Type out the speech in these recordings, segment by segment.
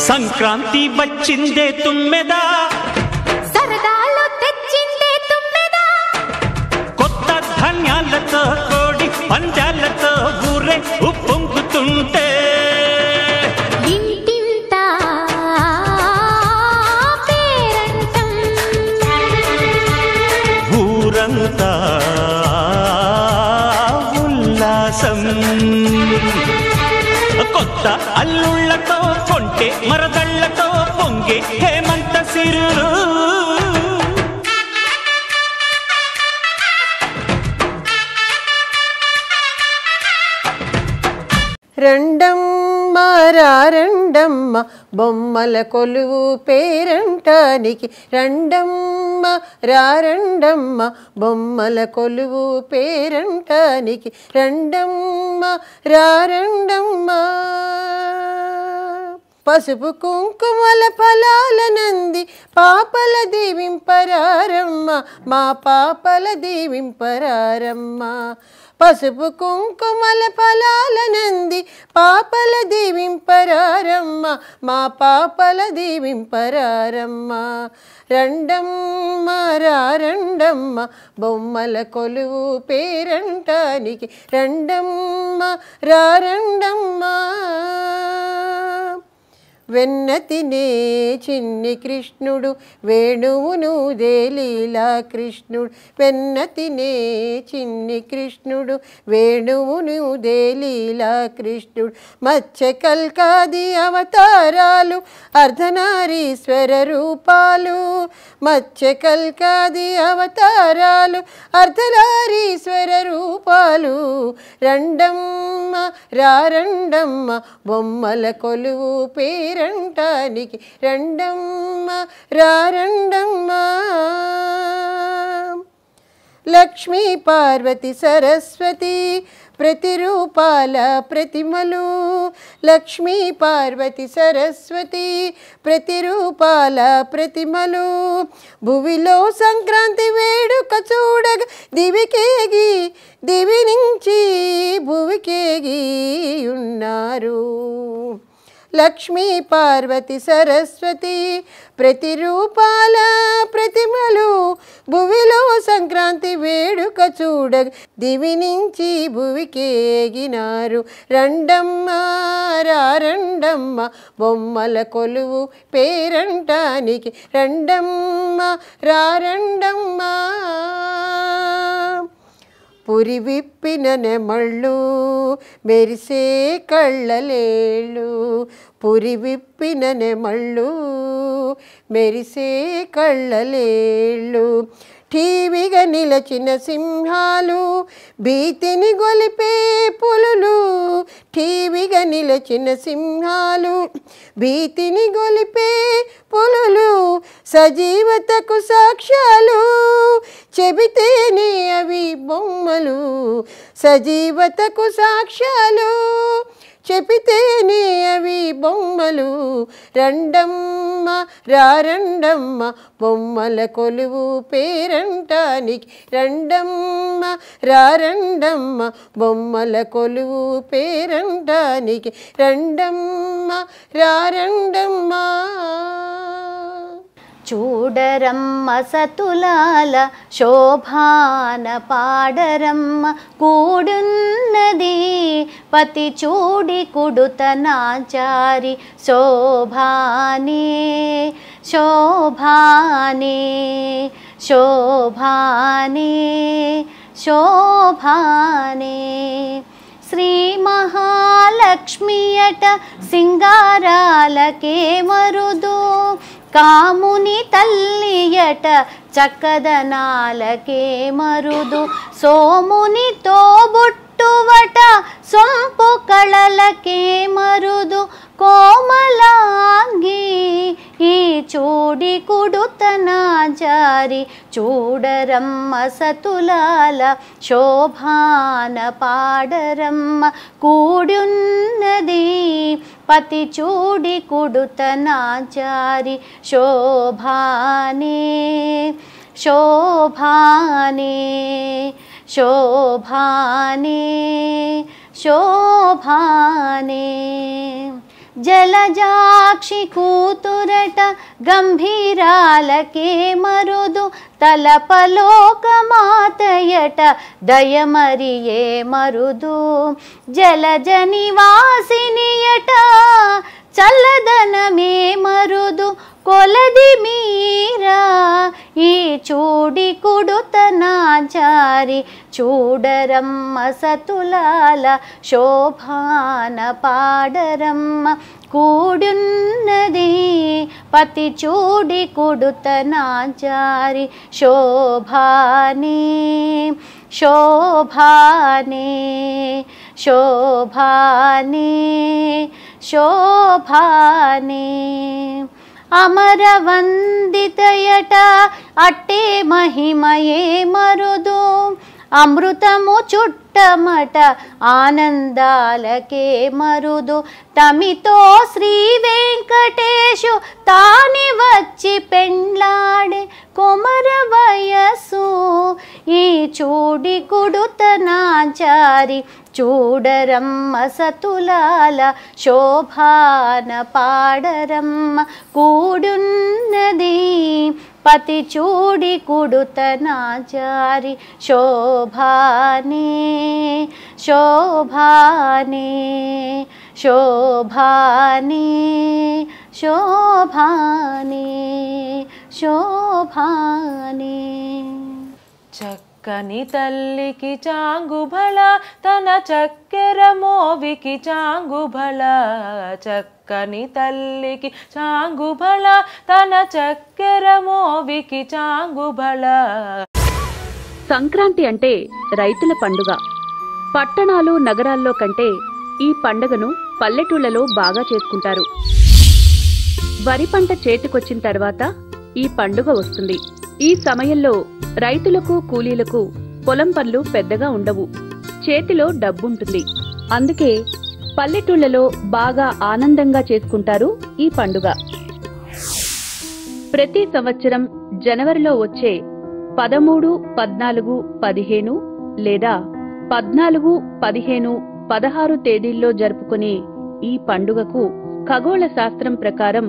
సంక్రాంతి వచ్చిందే తుమ్మెదా, సరదాలు తెచ్చిందే తుమ్మెదా, కొత్త ధాన్యాలతో కోడి పంజాలతో ఊరే ఉప్పొంగుతుంటే ఇంటింత పేరంటం, ఊరంతా ఉల్లాసం. కొత్త అల్లుళ్లతో కొంటే మరదళ్లతో పొంగే హేమంత సిరులు. రెండమ్మ రెండమ్మ బొమ్మల కొలువు పేరంటానికి, రెండమ్మ రెండమ్మ బొమ్మల కొలువు పేరంటానికి, రెండమ్మ రెండమ్మ. పసుపు కుంకుమల ఫలాల నంది పాపల దీవింపరారమ్మ, మా పాపల దీవింపరారమ్మ. పసుపు కుంకుమల ఫలాల నంది పాపల దీవింపరారమ్మ, మా పాపల దీవింపరారమ్మ. రెండమ్మ రెండమ్మ బొమ్మల కొలువు పేరంటానికి, రెండమ్మ రెండమ్మ. వెన్న తినే చిన్ని కృష్ణుడు వేణువును దేలీలా కృష్ణుడు, వెన్న తినే చిన్ని కృష్ణుడు వేణువును దేలీలా కృష్ణుడు. మత్స్య కల్కాది అవతారాలు అర్ధనారీశ్వర రూపాలు, మత్స్య కల్కాది అవతారాలు అర్ధనారీశ్వర రూపాలు. రెండమ్మ రెండమ్మ బొమ్మల కొలువు పేరంటానికి, రెండమ్మ రెండమ్మ. లక్ష్మీ పార్వతి సరస్వతి ప్రతిరూపాల ప్రతిమలు, లక్ష్మీ పార్వతి సరస్వతి ప్రతిరూపాల ప్రతిమలు. భువిలో సంక్రాంతి వేడుక చూడగా దివికేగి, దివి నుంచి భువికేగి ఉన్నారు. లక్ష్మీ పార్వతి సరస్వతి ప్రతిరూపాల ప్రతిమలు, భువిలో సంక్రాంతి వేడుక చూడగ దివి నుంచి భువికేగినారు. రెండమ్మ రెండమ్మ బొమ్మల కొలువు పేరంటానికి, రెండమ్మ రెండమ్మ. పురి విప్పిన నెమళ్ళు మెరిసే కళ్ళలేళ్ళు, పురి విప్పిన నెమళ్ళు మెరిసే కళ్ళలేళ్ళు. ఠీవిగా నిలచిన సింహాలు భీతిని గొలిపే పులులు, ఠీవిగా నిలచిన సింహాలు భీతిని గొలిపే పులులు. సజీవతకు సాక్ష్యాలు చెబితేనే అవి బొమ్మలు, సజీవతకు సాక్ష్యాలు చెబితేనే అవి బొమ్మలు. రెండమ్మ రెండమ్మ బొమ్మల కొలువు పేరంటానికి, రెండమ్మ రెండమ్మ బొమ్మల కొలువు పేరంటానికి, రెండమ్మ రెండమ్మ. చూడరమ్మ సతులాల శోభాన పాడరమ్మ కూడున్నది పతి చూడి కుడుతనాచారి శోభానే శోభానే శోభానే శోభానే. శ్రీ మహాలక్ష్మియట సింగారాలకే మరుదు, కాముని తల్లియట చక్కదనాలకే మరుదు. సోముని తోబుట్టువట సొంపు కళలకే మరుదు. కోమలాంగి ఈ చూడి కుడుతనాచారి చూడరమ్మ సతులాల శోభాన పాడరమ్మ కూడున్నది పతి చూడి కుడుతనాచారి శోభానే శోభానే శోభానే శోభానే. జలజాక్షి కూతురట గంభీరాలకే మరుదు తలపలోకమాతయట దయమరియే మరుదు జలజ నివాసినియట చల్లదనమే మరుదు కొలది మీరా ఈ చూడి కుడుతనాచారి చూడరమ్మ సతులాల శోభాన పాడరమ్మ కూడున్నది పతి చూడి కుడుతనాచారి శోభానే శోభానే శోభానే శోభానే అమరవందితయట అట్టే మహిమయే మరుదు అమృతము చుట్టమట ఆనందాలకే మరుదు తమితో శ్రీ వెంకటేశు తాని వచ్చి పెండ్లాడే కొమర వయస్సు ఈ చూడి కుడుతనాచారి చూడరమ్మ సతులాల శోభాన పాడరమ్మ కూడున్నది పతి చూడి కుడుతనాచారి శోభానే శోభానే శోభానే శోభానే శోభానే చక్కని తల్లికి చాంగుబళ తన చక్కెర మోవికి చాంగుబళ చక్కని తల్లికి చాంగుబళ తన చక్కెర మోవికి చాంగుబళ. సంక్రాంతి అంటే రైతుల పండుగ. పట్టణాలు నగరాల్లో కంటే ఈ పండుగను పల్లెటూళ్లలో బాగా చేసుకుంటారు. వరి పంట చేతికొచ్చిన తర్వాత ఈ పండుగ వస్తుంది. ఈ సమయంలో రైతులకు కూలీలకు పొలం పనులు పెద్దగా ఉండవు. చేతిలో డబ్బుంటుంది. అందుకే పల్లెటూళ్లలో బాగా ఆనందంగా చేసుకుంటారు ఈ పండుగ. ప్రతి సంవత్సరం జనవరిలో వచ్చే 13, 14, 15 లేదా 14, 15, 16 తేదీల్లో జరుపుకునే ఈ పండుగకు ఖగోళ శాస్త్రం ప్రకారం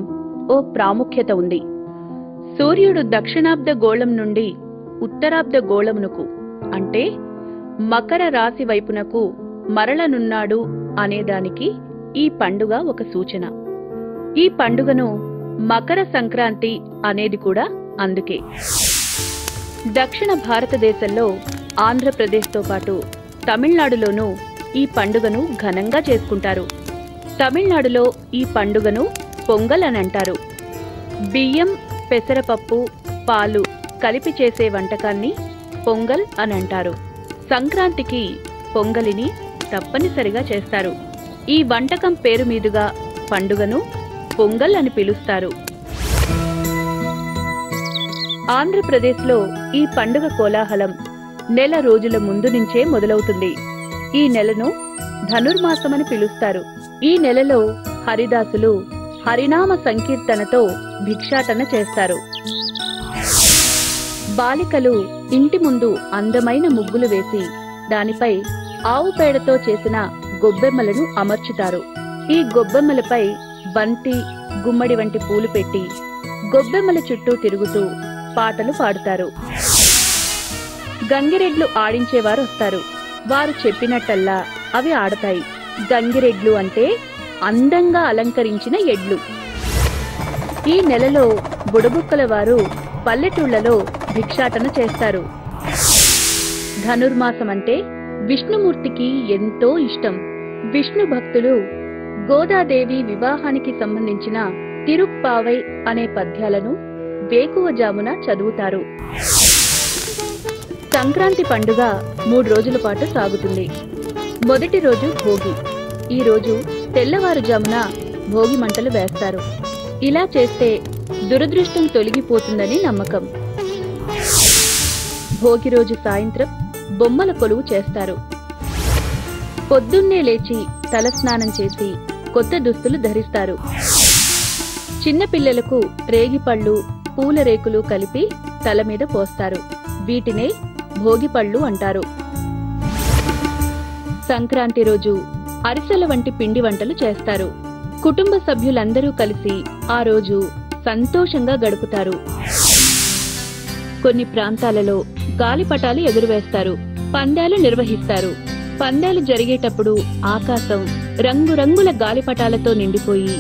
ఓ ప్రాముఖ్యత ఉంది. సూర్యుడు దక్షిణాబ్ద గోళం నుండి ఉత్తరాబ్ద గోళమునకు అంటే మకర రాశి వైపునకు మరలనున్నాడు అనేదానికి ఈ పండుగ ఒక సూచన. ఈ పండుగను మకర సంక్రాంతి అనేది కూడా అందుకే. దక్షిణ భారతదేశంలో ఆంధ్రప్రదేశ్తో పాటు తమిళనాడులోనూ ఈ పండుగను ఘనంగా చేసుకుంటారు. తమిళనాడులో ఈ పండుగను పొంగల్ అని అంటారు. బియ్యం, పెసరపప్పు, పాలు కలిపి చేసే వంటకాన్ని పొంగల్ అని అంటారు. సంక్రాంతికి పొంగలిని తప్పనిసరిగా చేస్తారు. ఈ వంటకం పేరు మీదుగా పండుగను పొంగల్ అని పిలుస్తారు. ఆంధ్రప్రదేశ్లో ఈ పండుగ కోలాహలం నెల రోజుల ముందు నుంచే మొదలవుతుంది. ఈ నెలను ధనుర్మాసమని పిలుస్తారు. ఈ నెలలో హరిదాసులు హరినామ సంకీర్తనతో భిక్షాటన చేస్తారు. బాలికలు ఇంటి ముందు అందమైన ముగ్గులు వేసి దానిపై ఆవు పేడతో చేసిన గొబ్బెమ్మలను అమర్చుతారు. ఈ గొబ్బెమ్మలపై బంతి, గుమ్మడి వంటి పూలు పెట్టి గొబ్బెమ్మల చుట్టూ తిరుగుతూ పాటలు పాడుతారు. గంగిరెడ్లు ఆడించేవారు వస్తారు. వారు చెప్పినట్టల్లా అవి ఆడతాయి. గంగిరెడ్లు అంటే అందంగా అలంకరించిన ఎడ్లు. ఈ నెలలో బుడబుక్కల వారు పల్లెటూళ్లలో భిక్షాటన చేస్తారు. ధనుర్మాసమంటే విష్ణుమూర్తికి ఎంతో ఇష్టం. విష్ణు భక్తులు గోదాదేవి వివాహానికి సంబంధించిన తిరుప్పావై అనే పద్యాలను వేకువజామున చదువుతారు. సంక్రాంతి పండుగ 3 రోజుల పాటు సాగుతుంది. మొదటి రోజు భోగి. ఈ రోజు తెల్లవారుజామున భోగి మంటలు వేస్తారు. ఇలా చేస్తే దురదృష్టం తొలగిపోతుందని నమ్మకం. భోగి రోజు సాయంత్రం బొమ్మల కొలువు చేస్తారు. పొద్దున్నే లేచి తలస్నానం చేసి కొత్త దుస్తులు ధరిస్తారు. చిన్నపిల్లలకు రేగిపళ్ళు, పూల రేకులు కలిపి తల మీద పోస్తారు. వీటినే భోగిపళ్ళు అంటారు. సంక్రాంతి రోజు అరిసెల వంటి పిండి వంటలు చేస్తారు. కుటుంబ సభ్యులందరూ కలిసి ఆ రోజు సంతోషంగా గడుపుతారు. కొన్ని ప్రాంతాలలో గాలిపటాలు ఎగురవేస్తారు, పందాలు నిర్వహిస్తారు. పందాలు జరిగేటప్పుడు ఆకాశం రంగురంగుల గాలిపటాలతో నిండిపోయి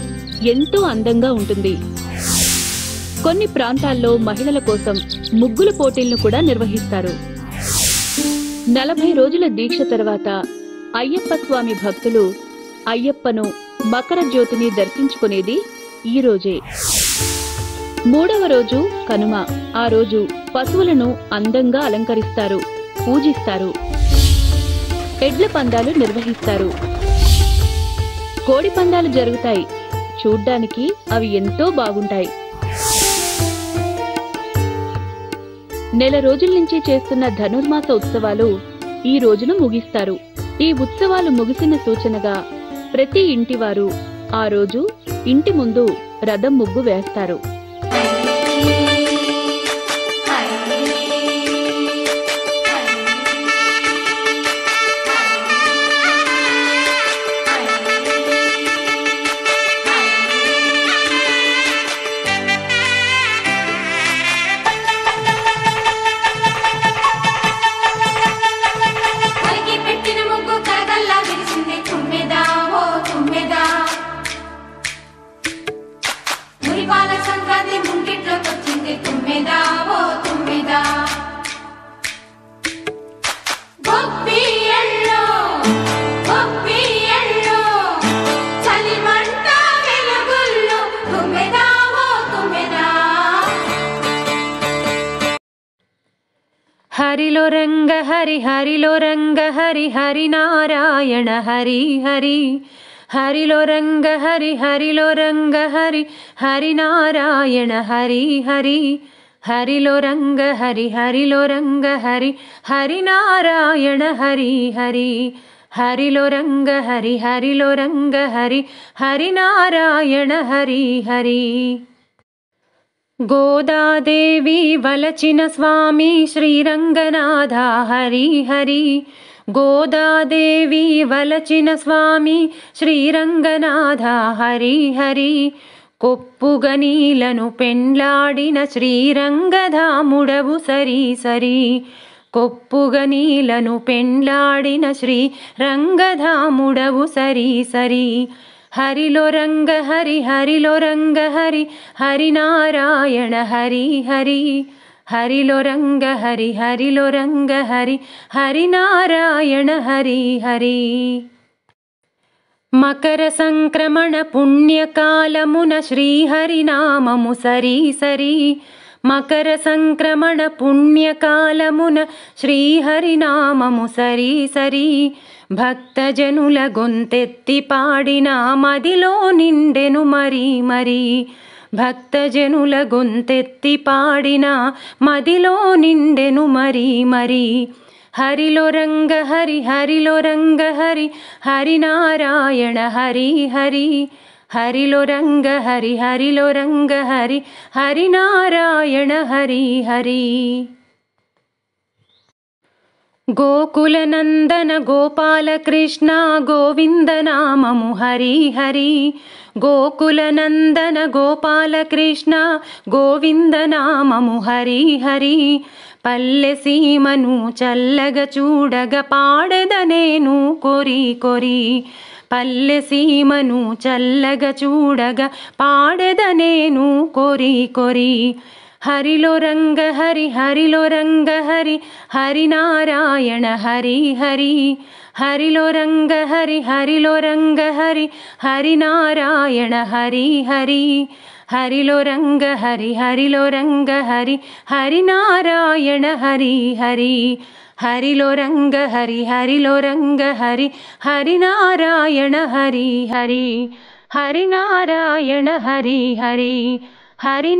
ఎంతో అందంగా ఉంటుంది. కొన్ని ప్రాంతాల్లో మహిళల కోసం ముగ్గుల పోటీలను కూడా నిర్వహిస్తారు. 40 రోజుల దీక్ష తర్వాత అయ్యప్ప స్వామి భక్తులు అయ్యప్పను మకర జ్యోతిని దర్శించుకునేది ఈ రోజే. 3వ రోజు కనుమ. ఆ రోజు పశువులను అందంగా అలంకరిస్తారు, పూజిస్తారు. ఎడ్ల పందాలు నిర్వహిస్తారు. కోడి పందాలు జరుగుతాయి. చూడ్డానికి అవి ఎంతో బాగుంటాయి. నెల రోజుల నుంచి చేస్తున్న ధనుర్మాస ఉత్సవాలు ఈ రోజును ముగిస్తారు. ఈ ఉత్సవాలు ముగిసిన సూచనగా ప్రతి ఇంటివారు ఆ రోజు ఇంటి ముందు రథం ముగ్గు వేస్తారు. హరిలో రంగ హరి హరిలో రంగ హరి హరి నారాయణ హరి హరి హరిలో రంగ హరి హరిలో రంగ హరి హరి నారాయణ హరి హరి హరిలో రంగ హరి హరిలో రంగ హరి హరి నారాయణ హరి హరి హరిలో రంగ హరి హరిలో రంగ హరి హరి నారాయణ హరి హరి. గోదాదేవి వలచిన స్వామి శ్రీరంగనాథ హరి హరి. గోదాదేవి వలచిన స్వామి శ్రీరంగనాథ హరి హరి. కొప్పుగనీలను పెండ్లాడిన శ్రీరంగధాముడవు సరి సరి. కొప్పుగనీలను పెండ్లాడిన శ్రీరంగధాముడవు సరి సరి. హరిలో రంగ హరి హరిలో రంగ హరి హరి నారాయణ హరి హరి. హరిలో రంగ హరి హరిలో రంగ హరి హరి నారాయణ హరి హరి. మకర సంక్రమణ పుణ్యకాలమున శ్రీహరినామము సరి సరి. మకర సంక్రమణ పుణ్యకాలమున శ్రీహరినామము సరి సరి. భక్తజనుల గొంతెత్తి పాడిన మదిలో నిండెను మరి మరి. భక్తజనుల గొంతెత్తి పాడిన మదిలో నిండెను మరి మరి. హరిలో రంగ హరి హరిలో రంగ హరి హరి నారాయణ హరి హరి. హరిలో రంగ హరి హరిలో రంగ హరి హరి నారాయణ హరి హరి. గోకుల నందన గోపాలకృష్ణ గోవింద నామము హరి హరి. గోకుల నందన గోపాలకృష్ణ గోవింద నామము హరి హరి. పల్లె సీమను చల్లగా చూడగా పాడెదనేను కొరి కొరి. పల్లె సీమను చల్లగా చూడగా పాడెదనేను కొరి కొరి. హరిలో రంగ హరి హరిలో రంగ హరి హరి నారాయణ హరి హరి. హరిలో రంగ హరి హరిలో రంగ హరి హరి నారాయణ హరి హరి. హరిలో రంగ హరి హరిలో రంగ హరి హరి నారాయణ హరి హరి. హరిలో రంగ హరి హరిలో రంగ హరి హరి నారాయణ హరి హరి. హరి నారాయణ హరి హరి. హరి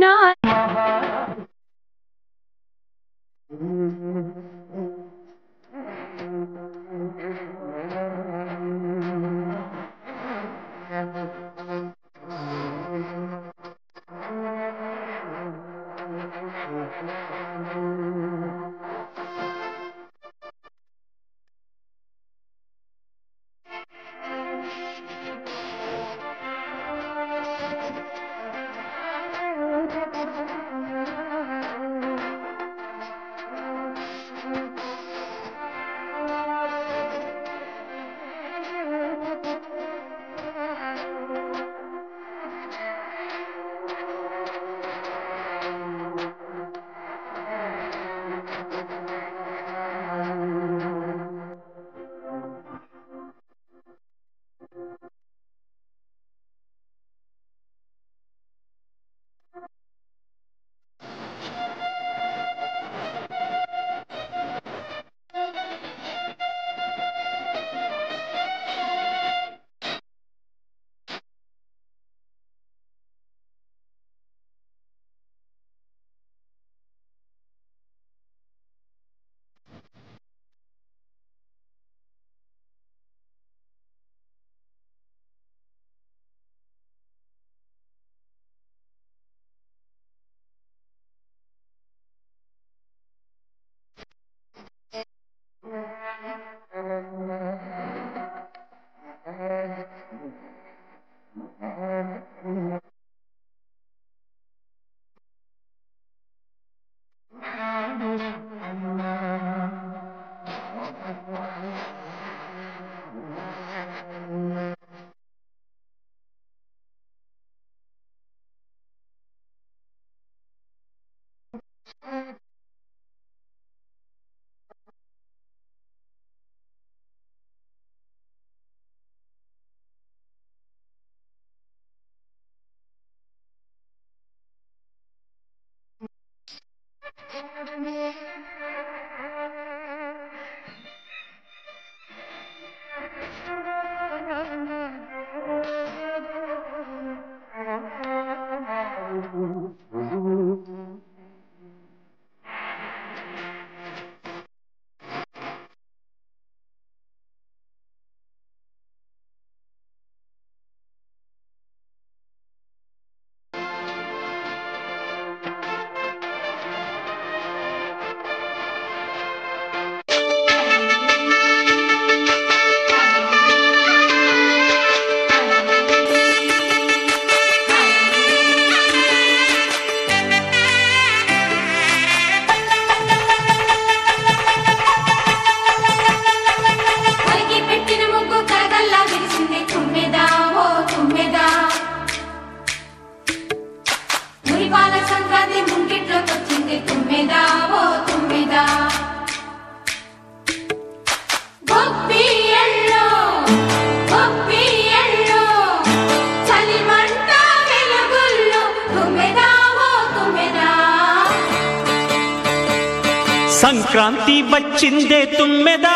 సంక్రాంతి వచ్చిందే తుమ్మెదా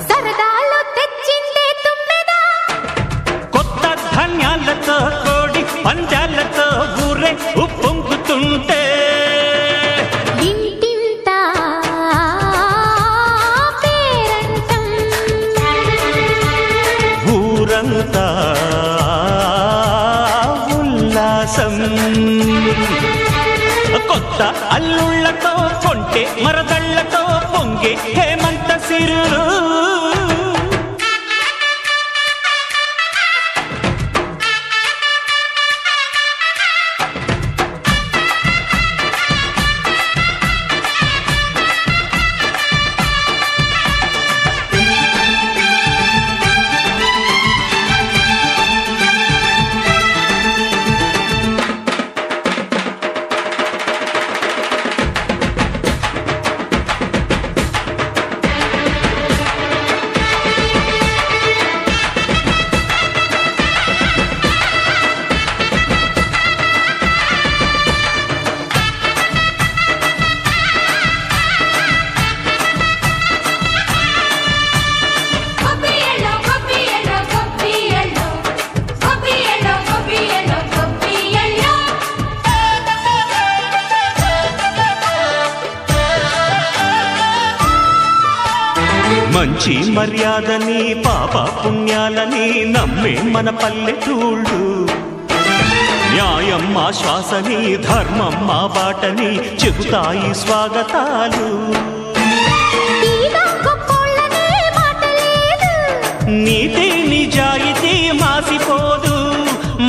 సరదాలు తెచ్చిందే తుమ్మెదా కొత్త ధాన్యాలతో కోడి పందాలతో ఊరే ఉప్పొంగుతుంటే ఇంటింత పేరంటం ఊరంతా ఉల్లాసం కొత్త అల్లుళ్ళతో కొంటే మరదళ్ళతో పొంగే హేమంత సిరులు మంచి మర్యాదని పాప పుణ్యాలని నమ్మే మన పల్లెటూళ్ళు న్యాయం మా శ్వాసని ధర్మం మా బాటని చెబుతాయి స్వాగతాలు నీతి నిజాయితీ మాసిపోదు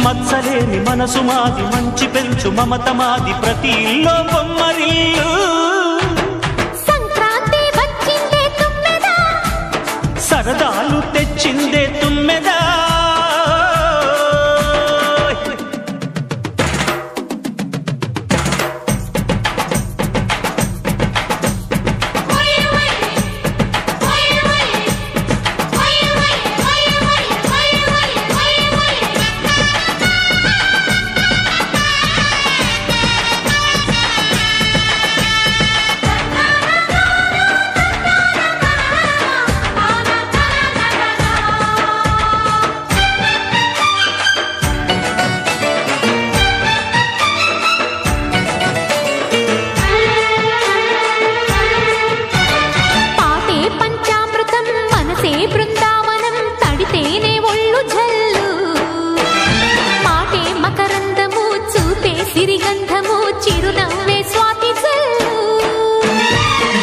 మత్సలేని మనసు మాది మంచి పెంచు మమత మాది ప్రతి ఇల్లో బొమ్మరిల్లు సరదాలు తెచ్చిందే తుమ్మెదా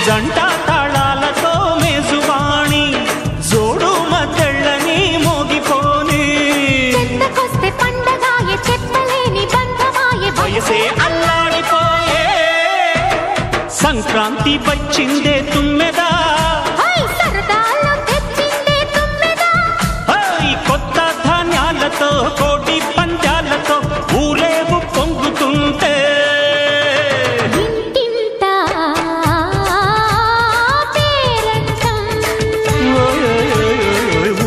జంట తాళాలతో మేజువాణి జోడు మద్దెళ్ళని మోగిపోని వయసే అల్లాడిపోయే సంక్రాంతి వచ్చిందే తుమ్మెదా కొత్త ధాన్యాలతో కోటి పంచాలతో ఊరేగు పొంగుతుంటే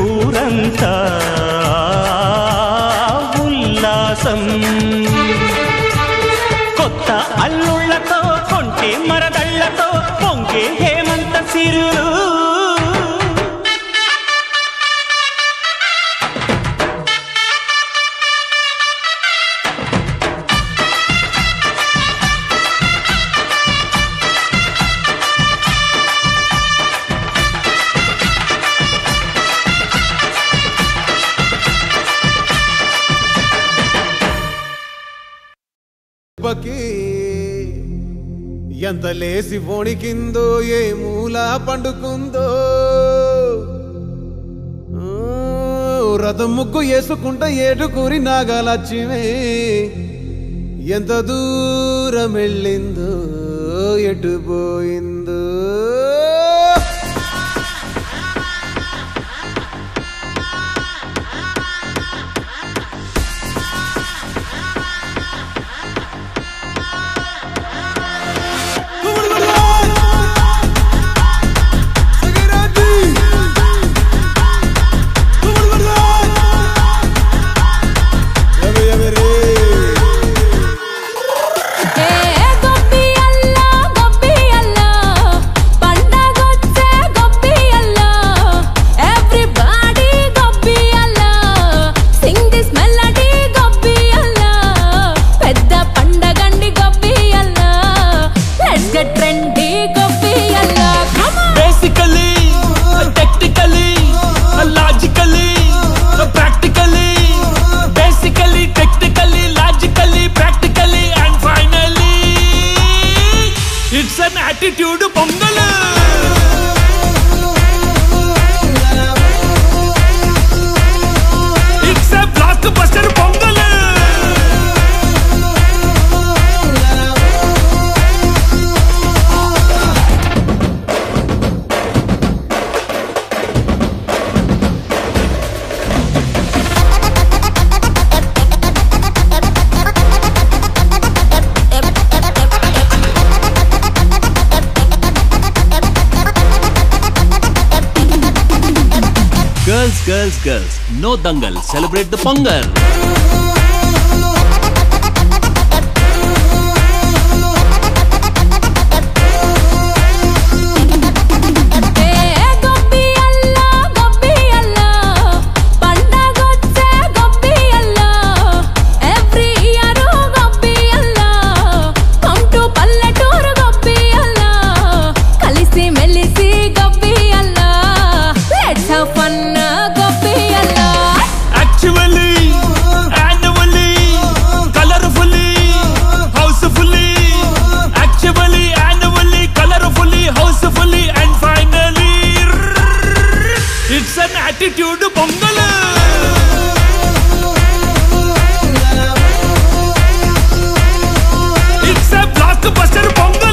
ఊరంతా ఉల్లాసం కొత్త అల్లుళ్ళతో కొంటే మరదళ్ళతో పొంగే హేమంత సిరులు ఎంత లేసి వణికిందో ఏ మూల పండుకుందో రథం ముగ్గు వేసుకుంటా ఏటుకూరి నాగలక్ష్మి ఎంత దూరం వెళ్ళిందో ఎటు పోయిందో గొప్పి అల్లా Girls, girls, no dangal. Celebrate the Pongal. attitude Pongal. It's a blockbuster Pongal.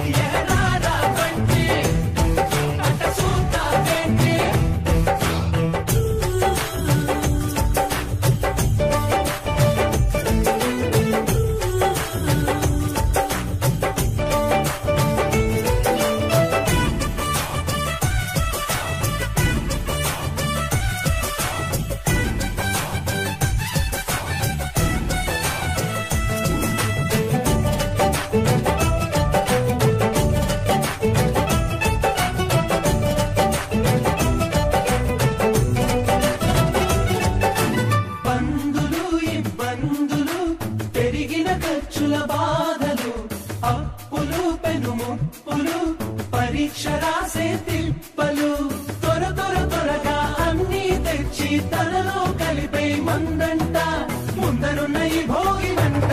Yeah. వండే మందంట ముందరున్న ఈ భోగి మంట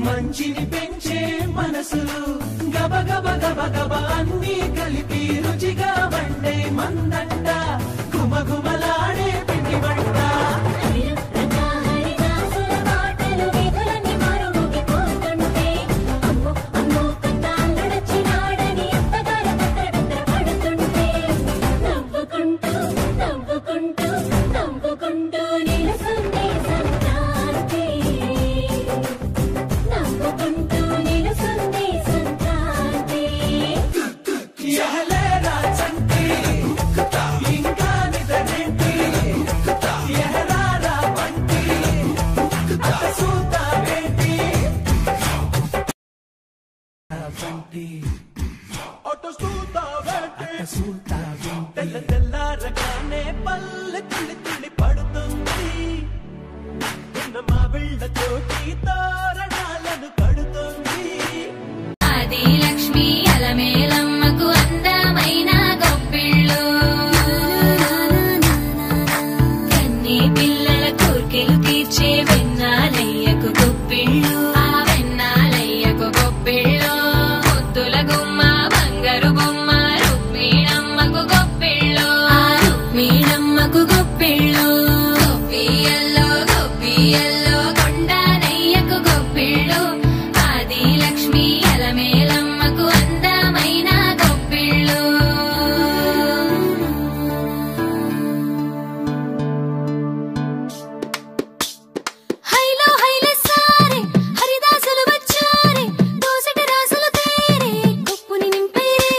మంచిని పెంచే మనసులు గబ గబ గబ గబ అన్ని కలిపి రుచిగా వండే మందంట గుమగుమలాడే పిండి వంట తెల్లారగానే పల్లె తుల్లి తుల్లి పడుతుంది మా వీళ్ళతోటి తోరణాలను కడుతుంది ఆది లక్ష్మి అలమేలమ్మకు అందమైన గొప్పిళ్ళు కన్ని పిల్లల కోర్కెలు తీర్చే వెన్నాలయ్యకు గొప్పిళ్ళు ఆ వెన్నాలయ్యకు గొప్పిళ్ళు ముద్దుల గుమ్మ బంగారు బొమ్మ రుక్మిణమ్మకు గొప్పిళ్ళు ఆ రుక్మిణమ్మకు గొప్పిళ్ళు గొప్పియల్లో గొప్పియల్లో కొండనయ్యకు గొప్పిళ్ళు ఆది లక్ష్మి అలమేలమ్మకు అందమైన గొప్పిళ్ళు హైలో హైల సారే హరిదాసులు వచ్చారే దోసటి రాసులు తేరే కుప్పుని నింపేరే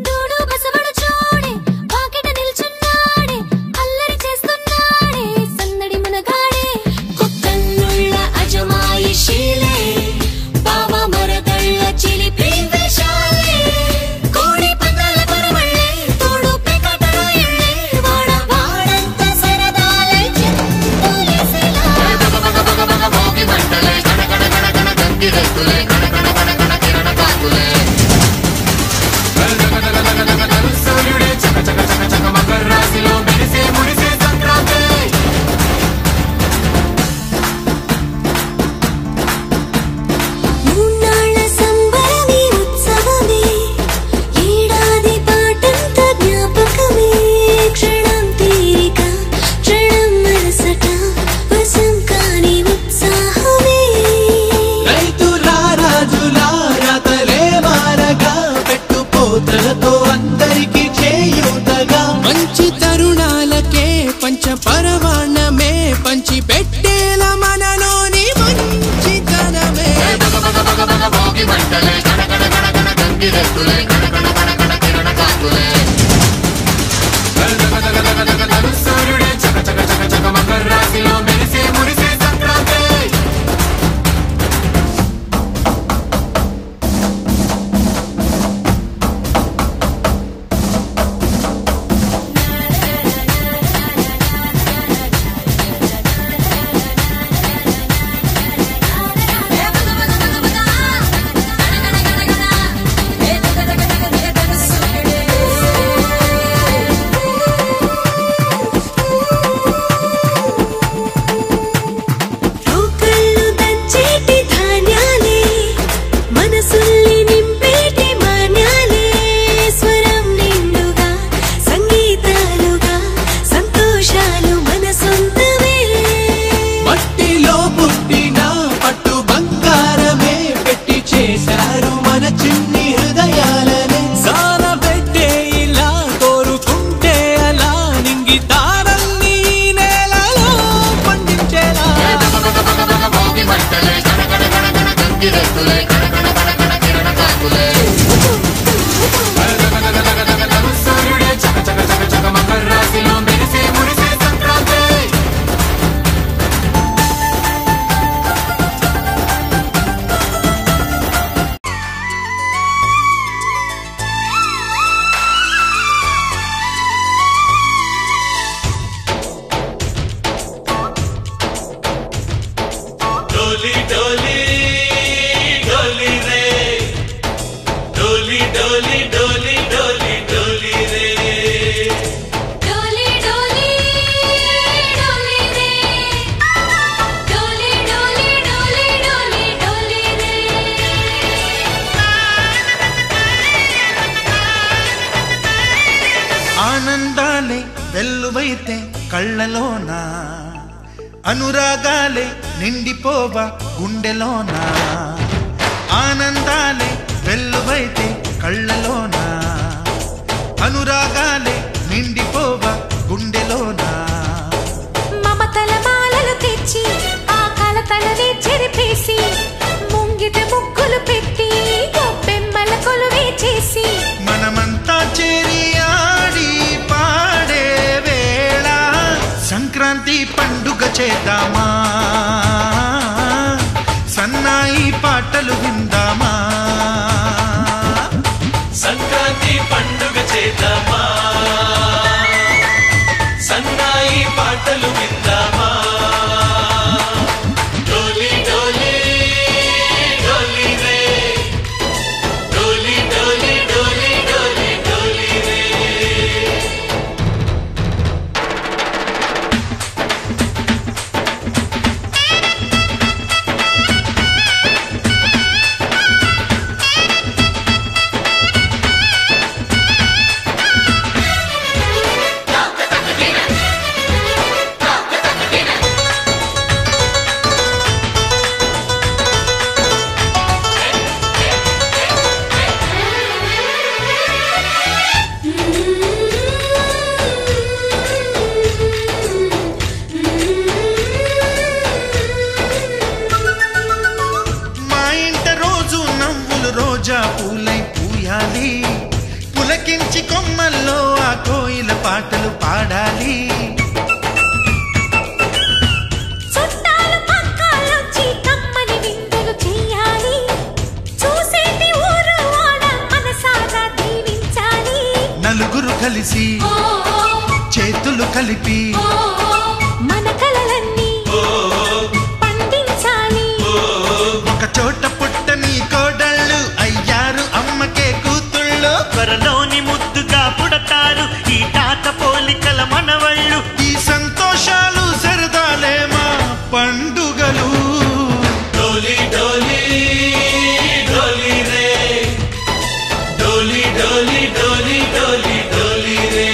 దూడు బసవడు చూడే పాకెట నిల్చున్నాడే అల్లరి చేస్తున్నాడే సందడి మనగాడే కుక్కన్నుళ్ళ అజమాయిషీలే బావ మరదళ్ళ చిలిపి వేషాలే కోడి పందాల పరమళ్ళే తోడు పెకటరాయళ్ళే వాడ వాడంత సరదాలై చెందులేసేలా భోగి మంటలే కడకడ కడకడ గంగిరెద్దులే కడకడ కడకడ కిరణ కాకులే సూర్యుడే చక చక చక చక మకర రాశిలో మెరిసే మురిసే సంక్రాంతి మూన్నాళ్ళ సంబరమే ఉత్సవమే ఏడాది పాటంత జ్ఞాపకమే క్షణం తీరిక క్షణం మనసట వశం కాని ఉత్సాహమే రైతుల రాజుల రాతలే మారగా పెట్టుపోతలతో అందరికి చేయూతగా మంచి తరుణాలకే పంచ పరవాణమే పంచి పెట్టేల మనలోని మంచితనమే భోగి మంటలే కడకడ కడకడ గంగిరెద్దులే కడకడ కడకడ కిరణ కాకులే సూర్యుడే చక చక చక చక మకర రాశిలో మెరిసే మురిసే సంక్రాంతి ఏ సంక్రాంతులే సూర్యుడే చక చక చక చక మకర రాశిలో మెరిసే మురిసే సంక్రాంతి डोली डोली डोली रे डोली डोली डोली डोली डोली रे डोली डोली डोली रे डोली डोली डोली डोली डोली रे ఆనందాలే వెల్లువైతే కళ్ళలోనా అనురాగాలే నిండిపోవా గుండెలోనా ఆనందాలే వెల్లువైతే కళ్ళలోనా అనురాగాలే నిండిపోవా గుండెలోనా మమతల మాలలు తెచ్చి ఆ కలతలని చెరిపేసి ముంగిట ముగ్గులు పెట్టి గొప్పెమ్మల కొలువే చేసి మనమంతా చేరి ఆడి పాడే వేళ సంక్రాంతి పండుగ చేద్దామా సన్నాయి పాటలు విందామా సంక్రాంతి పండుగ చేద్దామా సన్నాయి పాటలు విందామా డోలి డోలి డోలి రే డోలి డోలి డోలి డోలి డోలి రే మా ఇంట రోజు నవ్వులు రోజా పూలై పూయాలి పులకించి కొమ్మల్లో ఆ కోయిల పాటలు పాడాలి చుట్టాలు పక్కాలొచ్చి కమ్మని విందులు చెయ్యాలి చూసేటి ఊరు వాడ మనసారా దీవించాలి నలుగురు కలిసి చేతులు కలిపి మన కలలన్నీ పండించాలి ఒక చోట పుట్టని కోడళ్ళు అయ్యారు అమ్మకే కూతుళ్ళు త్వరలోని ముద్దుగా పుడతారు ఈ తాత పోలికల మనవళ్ళు ఈ సంతోషాలు సరదాలే మా పండుగలు డోలి డోలి డోలి రే డోలి డోలి డోలి డోలి డోలి రే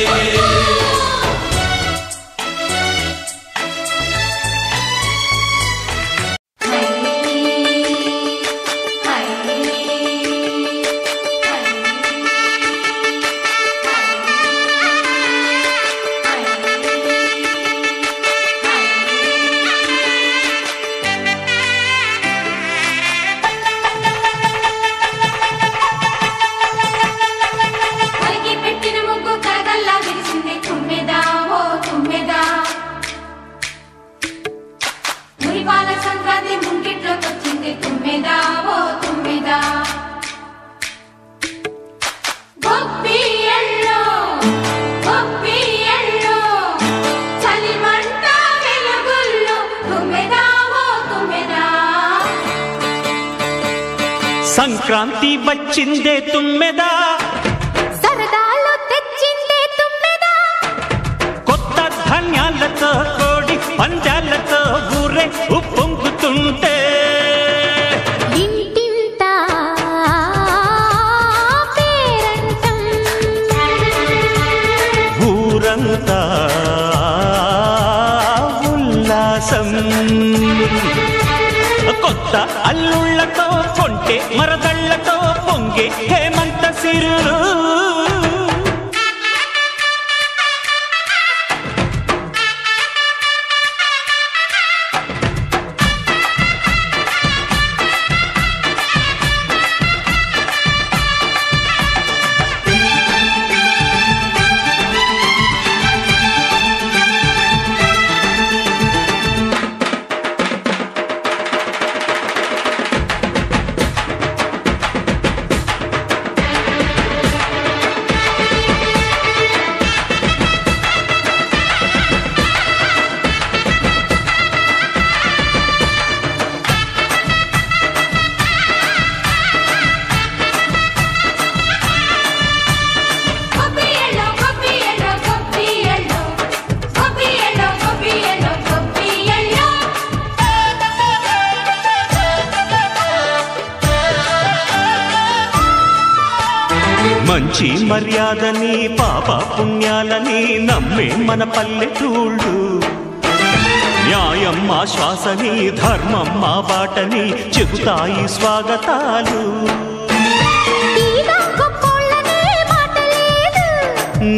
కలిగి పెట్టిన ముగ్గు కరగల్లా విరిసింది తుమ్మెదా ఓ తుమ్మెదా మురిపాల సంక్రాంతి ముంగిట్లోకొచ్చింది తుమ్మెదా ఓ తుమ్మెదా గొప్పి ఎల్లో చలిమంట వెలుగుల్లో తుమ్మెదా ఓ తుమ్మెదా సంక్రాంతి వచ్చిందే తుమ్మెదా సరదాలు తెచ్చిందే తుమ్మెదా కొత్త ధాన్యాలతో కోడి పందాలతో ఊరే ఉప్పొంగుతుంటే ఇంటింత పేరంటం ఊరంతా ఉల్లాసం కొత్త అల్లుళ్ళతో కొంటే మరదళ్ళతో పొంగే హేమంత సిరులు మంచి మర్యాదని పాప పుణ్యాలని నమ్మే మన పల్లెటూళ్ళు న్యాయం మా శ్వాసని ధర్మం మా బాటని చెబుతాయి స్వాగతాలు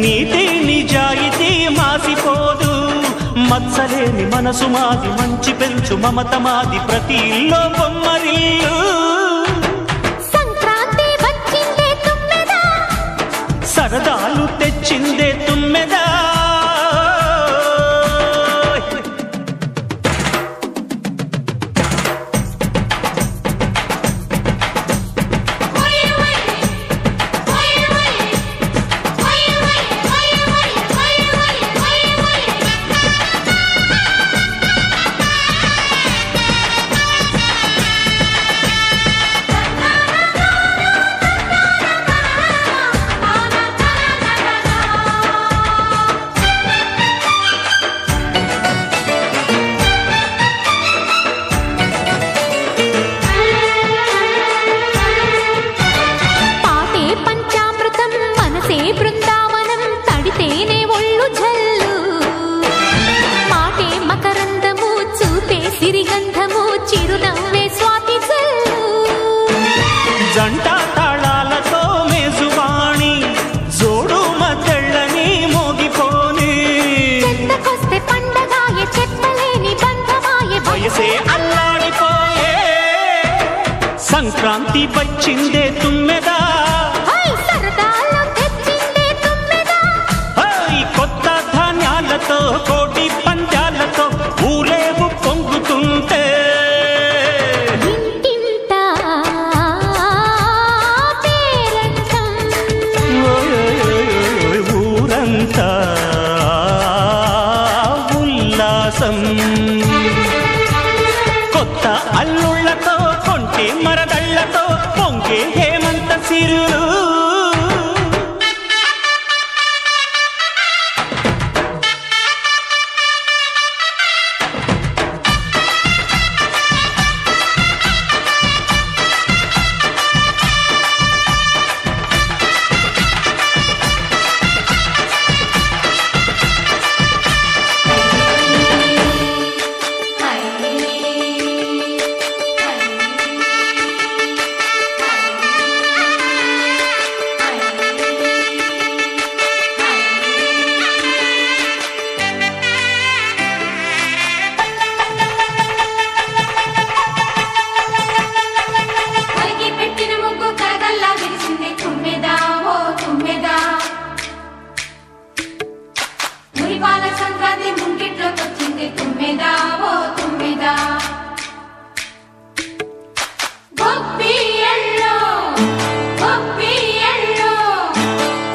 నీతి నిజాయితీ మాసిపోదు మత్సలేని మనసు మాది మంచి పెంచు మమత మాది ప్రతి ఇల్లో బొమ్మరిల్లు సరదాలు తెచ్చిందే తుమ్మెదా జంట తాళాలతో మేజువాణి జోడు మద్దెళ్ళని మోగిపోని వయసే అల్లాడిపోయే సంక్రాంతి వచ్చిందే తుమ్మెదా కొత్త ధాన్యాలతో కోటి పంజాలతో ఊరేగు పొంగుతుంటే ఉల్లాసం కొత్త అల్లుళ్లతో కొంటే మరదళ్లతో పొంగే హేమంత సిరులు సంక్రాంతి ముంగిట్లోకి వచ్చింది తుమ్మెదా ఓ తుమ్మెదా గొప్పి ఎల్లో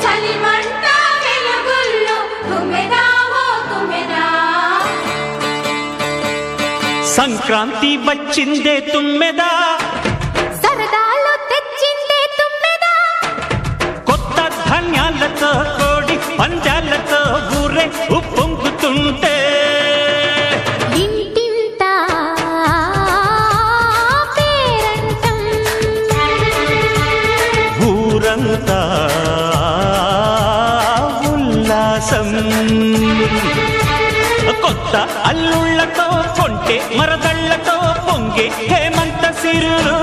చలిమంట వెలుగుల్లో తుమ్మెదా ఓ తుమ్మెదా సంక్రాంతి వచ్చిందే తుమ్మెదా సరదాలు తెచ్చిందే తుమ్మెదా కొత్త ధాన్యాలతో కోడి పంజాలతో ఊరే ఉప్పొంగుతుంటే ఇంటింతా పేరంటం ఊరంతా ఉల్లాసం కొత్త అల్లుళ్లతో కొంటే మరదళ్లతో పొంగే హేమంత సిరులు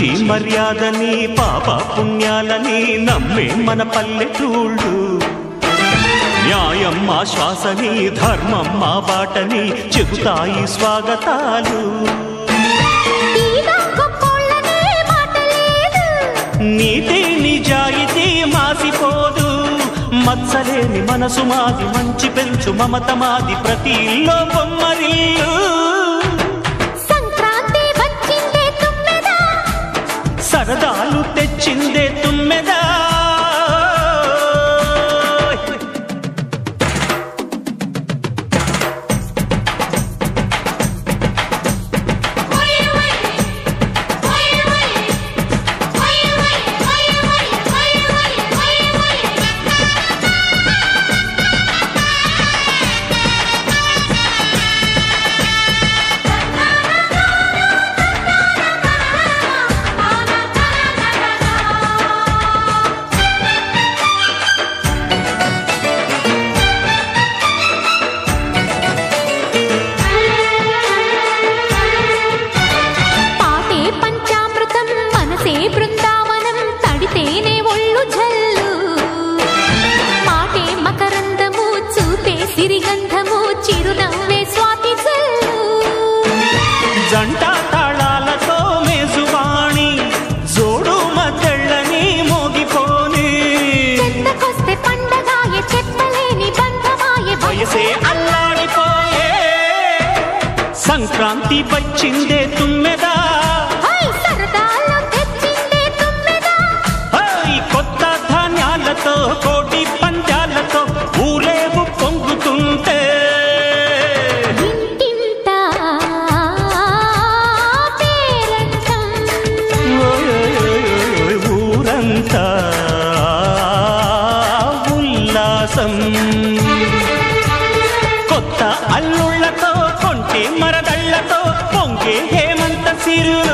మంచి మర్యాదని పాప పుణ్యాలని నమ్మే మన పల్లెటూళ్ళు న్యాయం మా శ్వాసని ధర్మం మా బాటని చెబుతాయి స్వాగతాలు నీతి నిజాయితీ మాసిపోదు మత్సలేని మనసు మాది మంచి పెంచు మమత మాది ప్రతి ఇల్లో బొమ్మరిల్లు సంక్రాంతి వచ్చిందే తుమ్మెదా సరదాలు తెచ్చిందే తుమ్మెదా జంట తాళాలతో మేజువాణి జోడు మద్దళ్ళని మోగిపోని చెంతకొస్తే పండగాయే చెప్పలేని బంధమాయే వయసే అల్లాడిపోయే సంక్రాంతి వచ్చిందే తుమ్మెదా సరదాలు తెచ్చిందే తుమ్మెదా కొత్త ధాన్యాలతో కోటి పంజాలతో ఊరేగు పొంగుతుంటే ఉల్లాసం కొత్త అల్లుళ్లతో కొంటే మరదళ్లతో పొంగే హేమంత సిరులు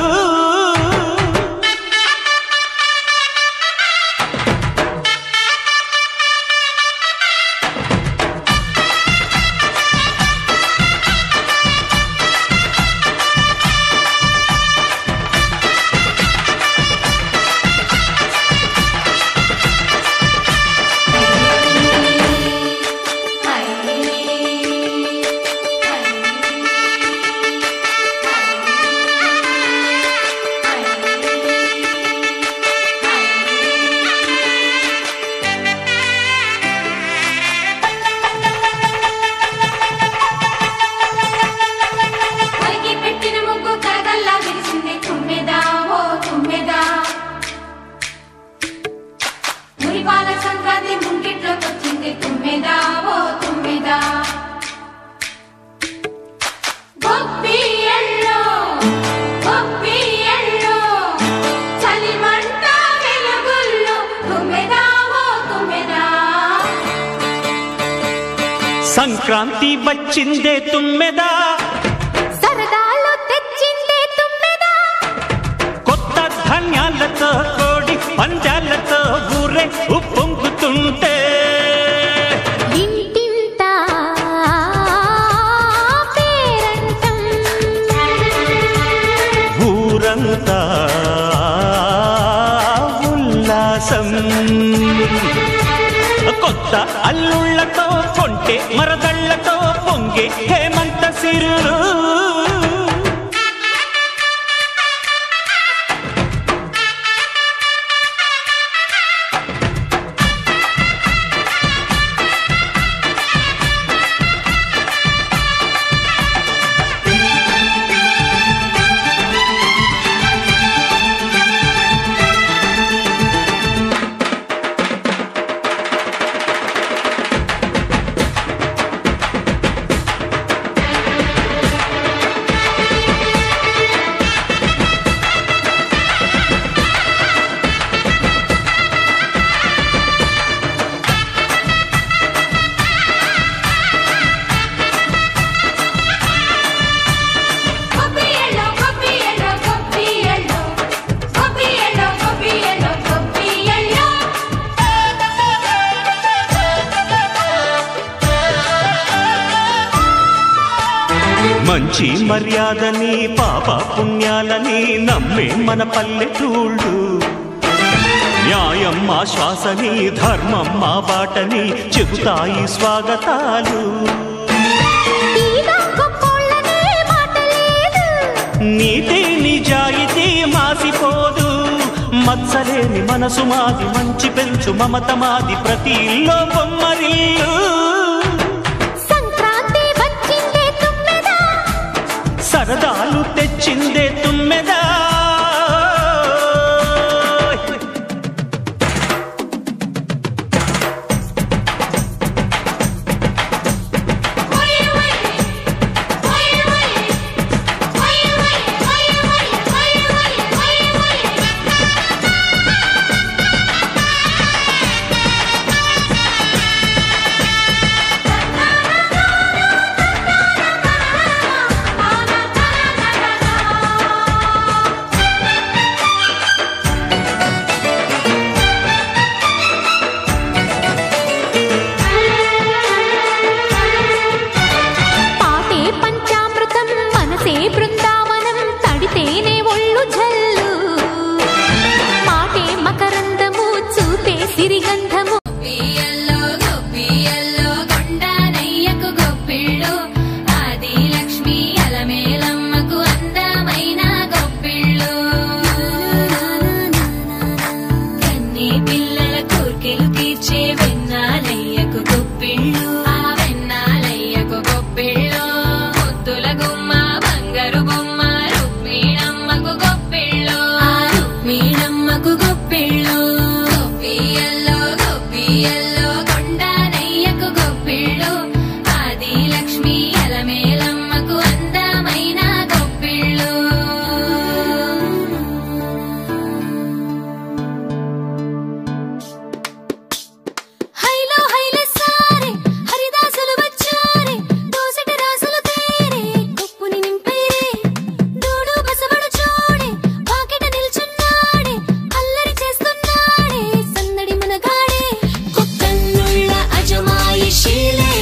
సంక్రాంతి ముంగిట్లోకి వచ్చింది తుమ్మెదా ఓ తుమ్మెదా చలిమంట వెలుగుల్లో తుమ్మెదా ఓ తుమ్మెదా సంక్రాంతి వచ్చిందే తుమ్మెదా సరదాలు తెచ్చిందే తుమ్మెదా కొత్త ధాన్యాలతో కోడి పంజాలతో ఊరే ఉప్పొంగుతుంటే ఇంటింత పేరంటం ఊరంతా ఉల్లాసం కొత్త అల్లుళ్లతో కొంటే మరదళ్లతో పొంగే హేమంత సిరులు మంచి మర్యాదని పాప పుణ్యాలని నమ్మే మన పల్లెటూళ్ళు న్యాయం మా శ్వాసని ధర్మం మా బాటని చెబుతాయి స్వాగతాలు నీతి నిజాయితీ మాసిపోదు మత్సలేని మనసు మాది మంచి పెంచు మమత మాది ప్రతి ఇల్లో బొమ్మరిల్లు సంక్రాంతి వచ్చిందే తుమ్మెదా సరదాలు తెచ్చిందే తుమ్మెదా బృందావనం తడితేనే ఒళ్ళు జల్లు మాటే మకరందము చూపే సిరిగంధము గొప్పియల్లో గొప్పియల్లో కొండనయ్యకు గొప్పిళ్ళు ఆది లక్ష్మి అలమేలమ్మకు అందమైన గొప్పిళ్ళు కన్ని పిల్లల కోర్కెలు తీర్చే వెన్నాలయ్యకు గొప్పిళ్ళు ఆ వెన్నాలయ్యకు గొప్పిళ్ళు ముద్దుల గుమ్మ బంగారు బొమ్మ రుక్మిణమ్మకు గొప్పిళ్ళు ఆ రుక్మిణమ్మకు గొప్పిళ్ళు గొప్పియల్లో గొప్పియల్లో కొండనయ్యకు గొప్పిళ్ళు ఆది లక్ష్మి అలమేలమ్మకు అందమైన గొప్పిళ్ళు హైలో హైల సారే హరిదాసులు వచ్చారే దోసటి రాసులు తేరే కుప్పుని నింపేరే దూడు బసవడు చూడే పాకెట నిల్చున్నాడే అల్లరి చేస్తున్నాడే సందడి మనగాడే కుక్కన్నుళ్ళ అజమాయిషీలే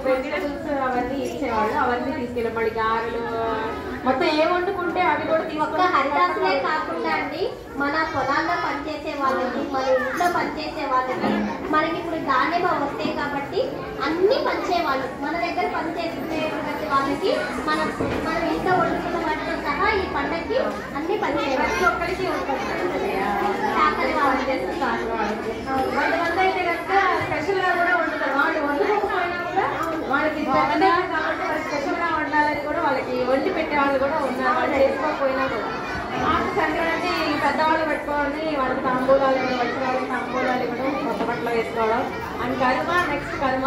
వెజిటబుల్స్ అవన్నీ ఇచ్చేవాళ్ళు. అవన్నీ తీసుకెళ్ళి మళ్ళీ గారెలు మొత్తం ఏ వండుకుంటే అవి కూడా ఒక్క హరిదాసులే కాకుండా అండి, మన పొలాల్లో పనిచేసే వాళ్ళకి, మన ఇంట్లో పనిచేసే వాళ్ళకి, మనకి ఇప్పుడు ధాన్యం వస్తాయి కాబట్టి అన్ని పంచేవాళ్ళు. మన దగ్గర పనిచేసేటువంటి వాళ్ళకి మనం ఇంట్లో వండుకున్న వాటితో సహా ఈ పండగకి అన్ని పంచేవాళ్ళు. ప్రతి ఒక్కరికి కొంతమంది అయితే కనుక స్పెషల్ గా కూడా వండుతారు. వాళ్ళు వండుకోకపోయినా కూడా వాళ్ళకి కాబట్టి వాళ్ళు స్పెషల్ గా వండాలని కూడా వాళ్ళకి వండి పెట్టే వాళ్ళు కూడా ఉన్నారు. వాళ్ళు చేసుకోకపోయినా కూడా సంక్రాంతి పెద్దవాళ్ళు పెట్టుకోవాలి, వాళ్ళకి తాంబూలాలు వచ్చిన వాళ్ళకి తాంబూలాలు ఇవ్వడం, కొత్త బట్టలు వేసుకోవడం అండ్ కర్మ. నెక్స్ట్ కర్మ